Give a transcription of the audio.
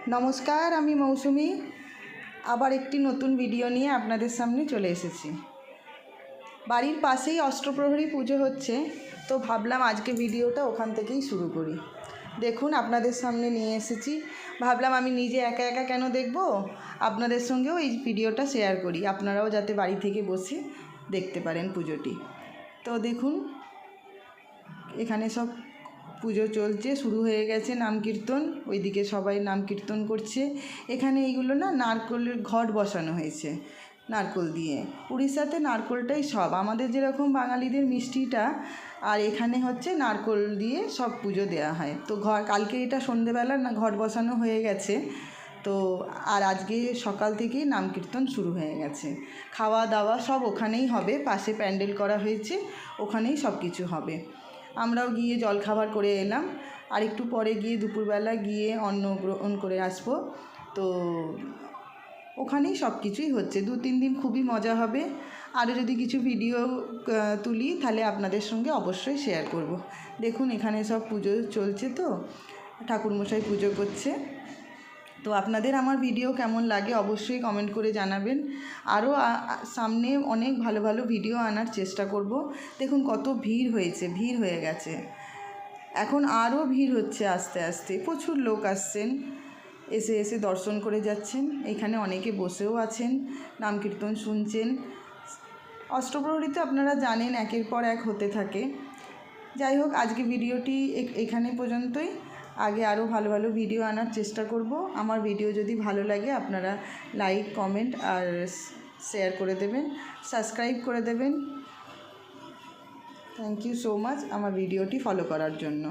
নমস্কার, আমি মৌসুমি আবার একটি নতুন ভিডিও নিয়ে আপনাদের সামনে চলে এসেছি। বাড়ির পাশেই অষ্টপ্রহরী পুজো হচ্ছে, তো ভাবলাম আজকে ভিডিওটা ওখান থেকেই শুরু করি। দেখুন, আপনাদের সামনে নিয়ে এসেছি। ভাবলাম আমি নিজে একা একা কেন দেখব, আপনাদের সঙ্গেও এই ভিডিওটা শেয়ার করি, আপনারাও যাতে বাড়ি থেকে বসে দেখতে পারেন পুজোটি। তো দেখুন, এখানে সব পুজো চলছে, শুরু হয়ে গেছে নাম কীর্তন, ওইদিকে সবাই নাম কীর্তন করছে। এখানে এইগুলো না নারকলের ঘট বসানো হয়েছে নারকল দিয়ে। উড়িষ্যাতে নারকলটাই সব, আমাদের যেরকম বাঙালিদের মিষ্টিটা, আর এখানে হচ্ছে নারকল দিয়ে সব পুজো দেওয়া হয়। তো কালকে এটা সন্ধেবেলা না ঘট বসানো হয়ে গেছে, তো আর আজকে সকাল থেকেই নাম কীর্তন শুরু হয়ে গেছে। খাওয়া দাওয়া সব ওখানেই হবে, পাশে প্যান্ডেল করা হয়েছে, ওখানেই সব কিছু হবে। আমরাও গিয়ে জলখাবার করে এলাম, আর একটু পরে গিয়ে দুপুরবেলা গিয়ে অন্ন গ্রহণ করে আসবো। তো ওখানেই সব কিছুই হচ্ছে। 2-3 দিন খুবই মজা হবে। আরও যদি কিছু ভিডিও তুলি তাহলে আপনাদের সঙ্গে অবশ্যই শেয়ার করব। দেখুন, এখানে সব পুজো চলছে, তো ঠাকুরমশাই পুজো করছে। তো আপনাদের আমার ভিডিও কেমন লাগে অবশ্যই কমেন্ট করে জানাবেন। আরও সামনে অনেক ভালো ভালো ভিডিও আনার চেষ্টা করব। দেখুন কত ভিড় হয়ে গেছে, এখন আরও ভিড় হচ্ছে আস্তে আস্তে। প্রচুর লোক আসছেন, এসে দর্শন করে যাচ্ছেন। এখানে অনেকে বসেও আছেন, নাম কীর্তন শুনছেন। অষ্টপ্রহরীতে আপনারা জানেন একের পর এক হতে থাকে। যাই হোক, আজকে ভিডিওটি এখানে পর্যন্তই। আগে আরও ভালো ভালো ভিডিও আনার চেষ্টা করব। আমার ভিডিও যদি ভালো লাগে আপনারা লাইক, কমেন্ট আর শেয়ার করে দেবেন, সাবস্ক্রাইব করে দেবেন। থ্যাংক ইউ সো মাচ আমার ভিডিওটি ফলো করার জন্য।